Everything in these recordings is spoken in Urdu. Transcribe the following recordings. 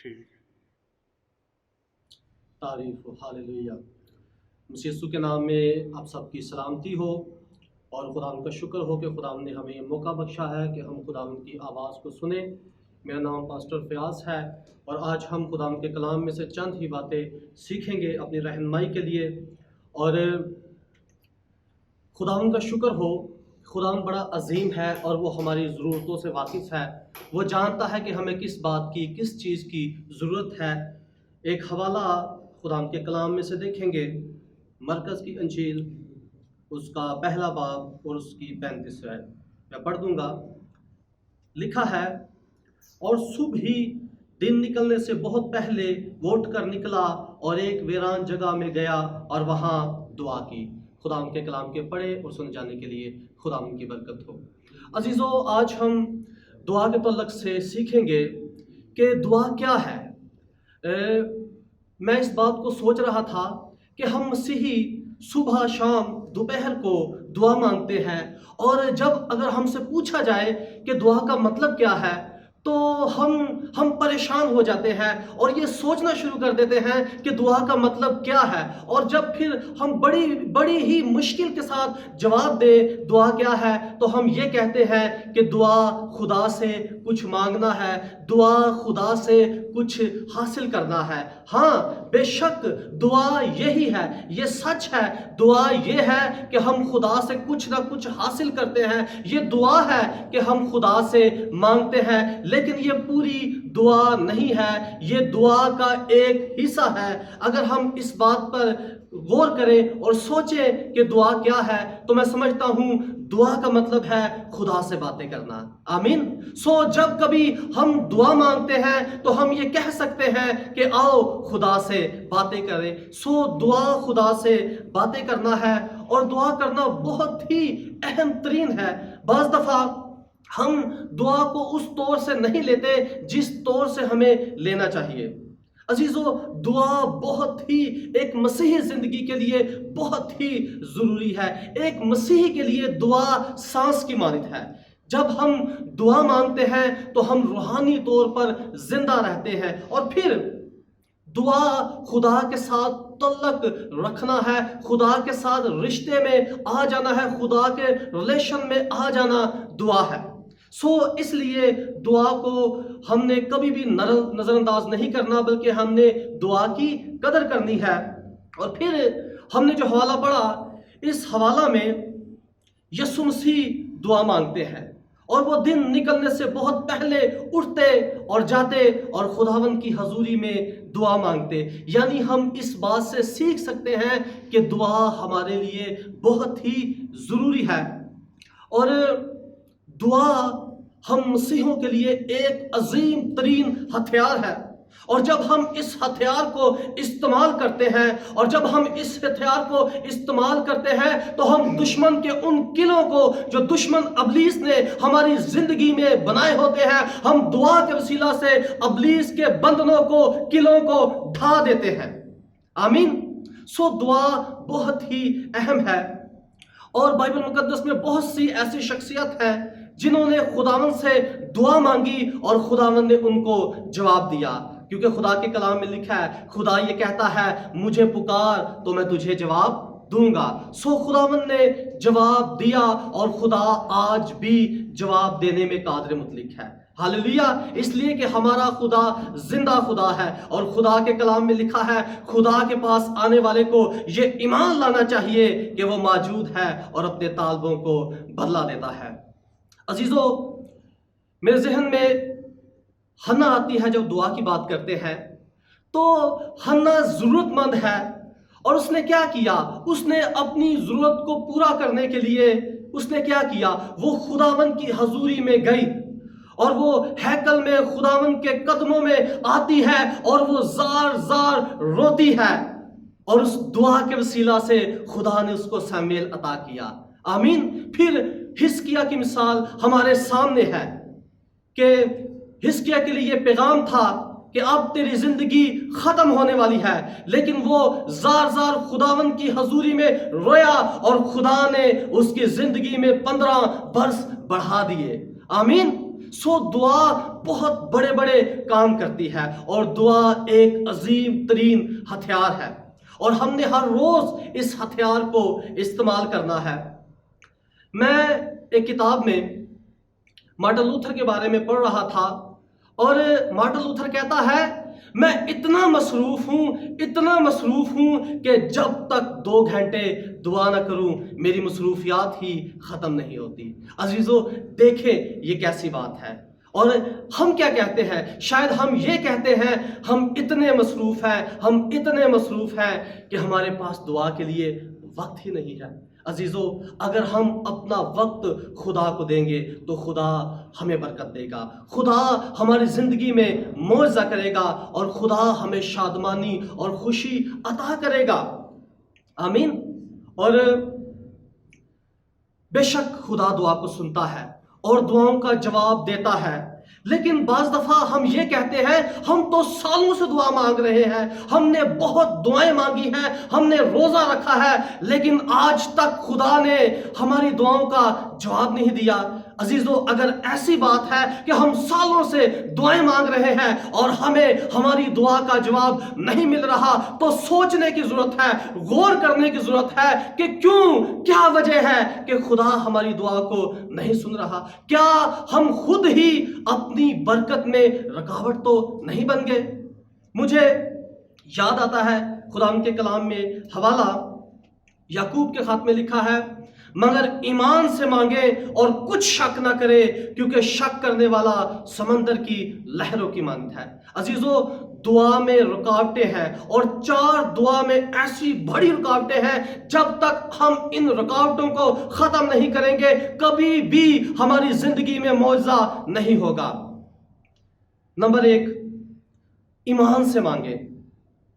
ٹھیک تعریف ہو، ہاللیلویہ۔ مسیح یسوع کے نام میں آپ سب کی سلامتی ہو، اور خدا کا شکر ہو کہ خدا نے ہمیں یہ موقع بخشا ہے کہ ہم خدا کی آواز کو سنیں۔ میرا نام پاسٹر فیاض ہے، اور آج ہم خدا کے کلام میں سے چند ہی باتیں سیکھیں گے اپنی رہنمائی کے لیے۔ اور خدا کا شکر ہو، خدا بڑا عظیم ہے اور وہ ہماری ضرورتوں سے واقف ہے۔ وہ جانتا ہے کہ ہمیں کس بات کی، کس چیز کی ضرورت ہے۔ ایک حوالہ خدا کے کلام میں سے دیکھیں گے، مرکز کی انجیل اس کا پہلا باب اور اس کی 35 آیت میں پڑھ دوں گا۔ لکھا ہے، اور صبح ہی دن نکلنے سے بہت پہلے وہ اٹھ کر نکلا اور ایک ویران جگہ میں گیا اور وہاں دعا کی۔ خدا ان کے کلام کے پڑھے اور سن جانے کے لیے خدا ان کی برکت ہو۔ عزیزو، آج ہم دعا کے تعلق سے سیکھیں گے کہ دعا کیا ہے۔ میں اس بات کو سوچ رہا تھا کہ ہم مسیحی صبح شام دوپہر کو دعا مانگتے ہیں، اور جب اگر ہم سے پوچھا جائے کہ دعا کا مطلب کیا ہے تو ہم پریشان ہو جاتے ہیں اور یہ سوچنا شروع کر دیتے ہیں کہ دعا کا مطلب کیا ہے۔ اور جب پھر ہم بڑی ہی مشکل کے ساتھ جواب دیں دعا کیا ہے، تو ہم یہ کہتے ہیں کہ دعا خدا سے کچھ مانگنا ہے، دعا خدا سے کچھ حاصل کرنا ہے۔ ہاں، بے شک دعا یہی ہے، یہ سچ ہے۔ دعا یہ ہے کہ ہم خدا سے کچھ نہ کچھ حاصل کرتے ہیں، یہ دعا ہے کہ ہم خدا سے مانگتے ہیں، لیکن یہ پوری دعا نہیں ہے، یہ دعا کا ایک حصہ ہے۔ اگر ہم اس بات پر غور کریں اور سوچیں کہ دعا کیا ہے، تو میں سمجھتا ہوں دعا کا مطلب ہے خدا سے باتیں کرنا۔ آمین۔ جب کبھی ہم دعا مانگتے ہیں تو ہم یہ کہہ سکتے ہیں کہ آؤ خدا سے باتیں کریں۔ دعا خدا سے باتیں کرنا ہے، اور دعا کرنا بہت ہی اہم ترین ہے۔ بعض دفعہ ہم دعا کو اس طور سے نہیں لیتے جس طور سے ہمیں لینا چاہیے۔ عزیزو، دعا بہت ہی ایک مسیحی زندگی کے لیے بہت ہی ضروری ہے۔ ایک مسیحی کے لیے دعا سانس کی مانند ہے۔ جب ہم دعا مانگتے ہیں تو ہم روحانی طور پر زندہ رہتے ہیں، اور پھر دعا خدا کے ساتھ تعلق رکھنا ہے، خدا کے ساتھ رشتے میں آ جانا ہے، خدا کے ریلیشن میں آ جانا دعا ہے۔ اس لیے دعا کو ہم نے کبھی بھی نظر انداز نہیں کرنا، بلکہ ہم نے دعا کی قدر کرنی ہے۔ اور پھر ہم نے جو حوالہ پڑھا، اس حوالہ میں یسوع مسیح دعا مانگتے ہیں، اور وہ دن نکلنے سے بہت پہلے اٹھتے اور جاتے اور خداوند کی حضوری میں دعا مانگتے۔ یعنی ہم اس بات سے سیکھ سکتے ہیں کہ دعا ہمارے لیے بہت ہی ضروری ہے، اور دعا ہم مسیحوں کے لیے ایک عظیم ترین ہتھیار ہے۔ اور جب ہم اس ہتھیار کو استعمال کرتے ہیں، اور جب ہم اس ہتھیار کو استعمال کرتے ہیں، تو ہم دشمن کے ان قلعوں کو جو دشمن ابلیس نے ہماری زندگی میں بنائے ہوتے ہیں، ہم دعا کے وسیلہ سے ابلیس کے بندھنوں کو، قلعوں کو ڈھا دیتے ہیں۔ آمین۔ دعا بہت ہی اہم ہے، اور بائبل مقدس میں بہت سی ایسی شخصیت ہیں جنہوں نے خداوند سے دعا مانگی اور خداوند نے ان کو جواب دیا، کیونکہ خدا کے کلام میں لکھا ہے، خدا یہ کہتا ہے، مجھے پکار تو میں تجھے جواب دوں گا۔ خداوند نے جواب دیا، اور خدا آج بھی جواب دینے میں قادر مطلق ہے۔ ہاللیلویہ۔ اس لیے کہ ہمارا خدا زندہ خدا ہے، اور خدا کے کلام میں لکھا ہے، خدا کے پاس آنے والے کو یہ ایمان لانا چاہیے کہ وہ موجود ہے اور اپنے طالبوں کو بدلا دیتا ہے۔ عزیزو، میرے ذہن میں حنا آتی ہے۔ جب دعا کی بات کرتے ہیں تو حنا ضرورت مند ہے، اور اس نے کیا کیا؟ اس نے اپنی ضرورت کو پورا کرنے کے لیے اس نے کیا کیا؟ وہ خداوند کی حضوری میں گئی، اور وہ ہیکل میں خداوند کے قدموں میں آتی ہے، اور وہ زار زار روتی ہے، اور اس دعا کے وسیلہ سے خدا نے اس کو سمیل عطا کیا۔ آمین۔ پھر حزقیہ کی مثال ہمارے سامنے ہے کہ حزقیہ کے لیے یہ پیغام تھا کہ اب تیری زندگی ختم ہونے والی ہے، لیکن وہ زار زار خداوند کی حضوری میں رویا، اور خدا نے اس کی زندگی میں 15 برس بڑھا دیے۔ آمین۔ سو دعا بہت بڑے بڑے کام کرتی ہے، اور دعا ایک عظیم ترین ہتھیار ہے، اور ہم نے ہر روز اس ہتھیار کو استعمال کرنا ہے۔ میں ایک کتاب میں مارٹن لوتھر کے بارے میں پڑھ رہا تھا، اور مارٹن لوتھر کہتا ہے، میں اتنا مصروف ہوں کہ جب تک 2 گھنٹے دعا نہ کروں میری مصروفیات ہی ختم نہیں ہوتی۔ عزیزو دیکھیں یہ کیسی بات ہے، اور ہم کیا کہتے ہیں؟ شاید ہم یہ کہتے ہیں ہم اتنے مصروف ہیں کہ ہمارے پاس دعا کے لیے وقت ہی نہیں ہے۔ عزیزو اگر ہم اپنا وقت خدا کو دیں گے تو خدا ہمیں برکت دے گا، خدا ہماری زندگی میں معجزہ کرے گا، اور خدا ہمیں شادمانی اور خوشی عطا کرے گا۔ آمین۔ اور بے شک خدا دعا کو سنتا ہے اور دعاؤں کا جواب دیتا ہے، لیکن بعض دفعہ ہم یہ کہتے ہیں ہم تو سالوں سے دعا مانگ رہے ہیں، ہم نے بہت دعائیں مانگی ہیں، ہم نے روزہ رکھا ہے، لیکن آج تک خدا نے ہماری دعاؤں کا جواب نہیں دیا۔ عزیزو اگر ایسی بات ہے کہ ہم سالوں سے دعائیں مانگ رہے ہیں اور ہمیں ہماری دعا کا جواب نہیں مل رہا، تو سوچنے کی ضرورت ہے، غور کرنے کی ضرورت ہے کہ کیا وجہ ہے کہ خدا ہماری دعا کو نہیں سن رہا؟ کیا ہم خود ہی اپنی برکت میں رکاوٹ تو نہیں بن گئے؟ مجھے یاد آتا ہے خدا ان کے کلام میں حوالہ یعقوب کے خط میں لکھا ہے، مگر ایمان سے مانگے اور کچھ شک نہ کرے، کیونکہ شک کرنے والا سمندر کی لہروں کی مانند ہے۔ عزیزو دعا میں رکاوٹیں ہیں، اور 4 دعا میں ایسی بڑی رکاوٹیں ہیں، جب تک ہم ان رکاوٹوں کو ختم نہیں کریں گے کبھی بھی ہماری زندگی میں معجزہ نہیں ہوگا۔ نمبر 1، ایمان سے مانگے۔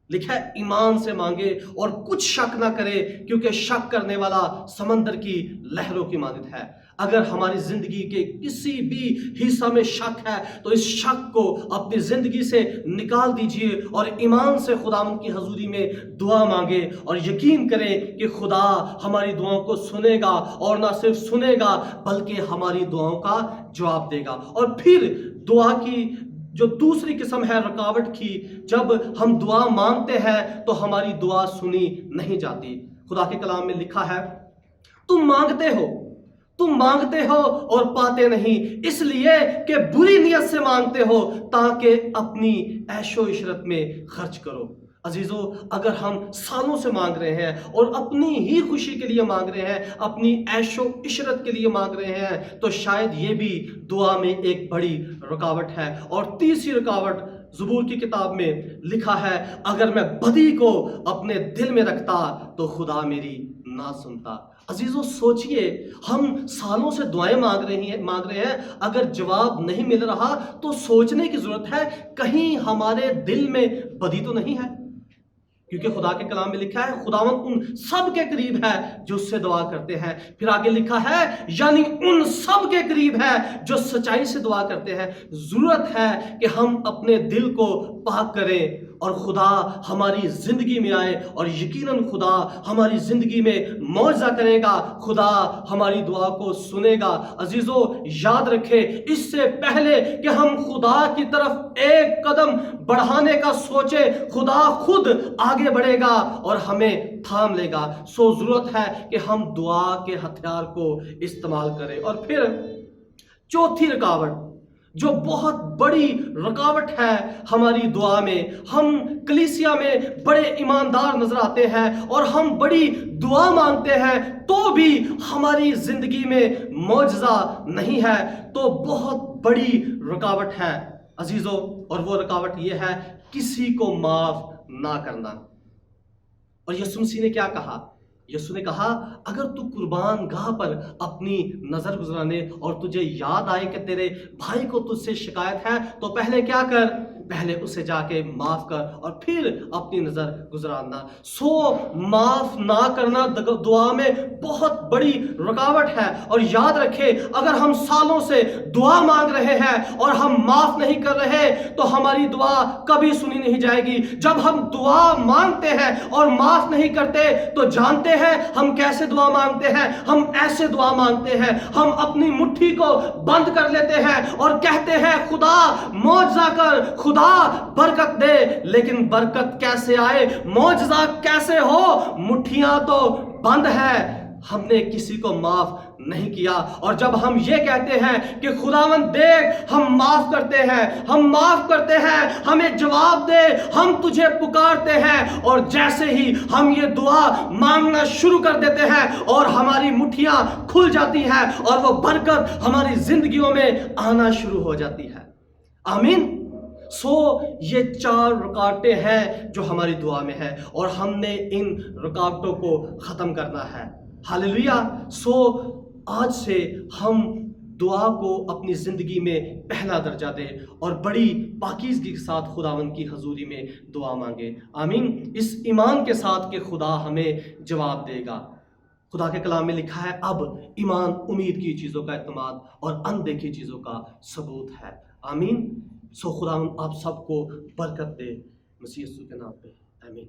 لکھا ہے ایمان سے مانگے اور کچھ شک نہ کرے، کیونکہ شک کرنے والا سمندر کی لہروں کی مانند ہے۔ اگر ہماری زندگی کے کسی بھی حصہ میں شک ہے تو اس شک کو اپنی زندگی سے نکال دیجئے اور ایمان سے خداوند کی حضوری میں دعا مانگے، اور یقین کریں کہ خدا ہماری دعاؤں کو سنے گا، اور نہ صرف سنے گا بلکہ ہماری دعاؤں کا جواب دے گا۔ اور پھر دعا کی جو دوسری قسم ہے رکاوٹ کی، جب ہم دعا مانگتے ہیں تو ہماری دعا سنی نہیں جاتی۔ خدا کے کلام میں لکھا ہے، تم مانگتے ہو اور پاتے نہیں، اس لیے کہ بری نیت سے مانگتے ہو تاکہ اپنی عیش و عشرت میں خرچ کرو۔ عزیزو اگر ہم سالوں سے مانگ رہے ہیں اور اپنی ہی خوشی کے لیے مانگ رہے ہیں، اپنی عیش و عشرت کے لیے مانگ رہے ہیں، تو شاید یہ بھی دعا میں ایک بڑی رکاوٹ ہے۔ اور تیسری رکاوٹ زبور کی کتاب میں لکھا ہے، اگر میں بدی کو اپنے دل میں رکھتا تو خدا میری نہ سنتا۔ عزیزو سوچئے، ہم سالوں سے دعائیں مانگ رہے ہیں، اگر جواب نہیں مل رہا تو سوچنے کی ضرورت ہے کہیں ہمارے دل میں بدی تو نہیں ہے، کیونکہ خدا کے کلام میں لکھا ہے خداوند ان سب کے قریب ہے جو اس سے دعا کرتے ہیں۔ پھر آگے لکھا ہے یعنی ان سب کے قریب ہے جو سچائی سے دعا کرتے ہیں۔ ضرورت ہے کہ ہم اپنے دل کو پاک کریں اور خدا ہماری زندگی میں آئے، اور یقیناً خدا ہماری زندگی میں معجزہ کرے گا، خدا ہماری دعا کو سنے گا۔ عزیزو یاد رکھے، اس سے پہلے کہ ہم خدا کی طرف ایک قدم بڑھانے کا سوچے، خدا خود آگے بڑھے گا اور ہمیں تھام لے گا۔ سو ضرورت ہے کہ ہم دعا کے ہتھیار کو استعمال کریں۔ اور پھر چوتھی رکاوٹ جو بہت بڑی رکاوٹ ہے ہماری دعا میں، ہم کلیسیا میں بڑے ایماندار نظر آتے ہیں اور ہم بڑی دعا مانگتے ہیں تو بھی ہماری زندگی میں معجزہ نہیں ہے، تو بہت بڑی رکاوٹ ہے عزیزو، اور وہ رکاوٹ یہ ہے کسی کو معاف نہ کرنا۔ اور یسوع مسیح نے کیا کہا؟ یسوع نے کہا اگر تو قربان گاہ پر اپنی نظر گزرانے اور تجھے یاد آئے کہ تیرے بھائی کو تجھ سے شکایت ہے تو پہلے کیا کر؟ پہلے اسے جا کے معاف کر اور پھر اپنی نظر گزارنا. معاف نہ کرنا دعا میں بہت بڑی رکاوٹ ہے. اور یاد رکھے اگر ہم سالوں سے دعا مانگ رہے ہیں اور ہم معاف نہیں کر رہے تو ہماری دعا کبھی سنی نہیں جائے گی. جب ہم دعا مانگتے ہیں اور معاف نہیں کرتے تو جانتے ہیں ہم کیسے دعا مانگتے ہیں. ہم ایسے دعا مانگتے ہیں, ہم اپنی مٹھی کو بند کر لیتے ہیں اور کہتے ہیں خدا معجزہ کر, خدا برکت دے. لیکن برکت کیسے آئے, معجزہ کیسے ہو, مٹھیاں تو بند ہے, ہم نے کسی کو معاف نہیں کیا. اور جب ہم یہ کہتے ہیں کہ خداوند دیکھ ہم معاف کرتے ہیں, ہم معاف کرتے ہیں, ہمیں جواب دے, ہم تجھے پکارتے ہیں, اور جیسے ہی ہم یہ دعا مانگنا شروع کر دیتے ہیں اور ہماری مٹھیاں کھل جاتی ہیں اور وہ برکت ہماری زندگیوں میں آنا شروع ہو جاتی ہے. آمین. یہ 4 رکاوٹیں ہیں جو ہماری دعا میں ہے اور ہم نے ان رکاوٹوں کو ختم کرنا ہے. ہاللیلویا. آج سے ہم دعا کو اپنی زندگی میں پہلا درجہ دیں اور بڑی پاکیزگی کے ساتھ خداوند کی حضوری میں دعا مانگے. آمین. اس ایمان کے ساتھ کہ خدا ہمیں جواب دے گا. خدا کے کلام میں لکھا ہے اب ایمان امید کی چیزوں کا اعتماد اور اندیکھی چیزوں کا ثبوت ہے. آمین. خداوند آپ سب کو برکت دے مسیح یسوع کے نام پہ. آمین.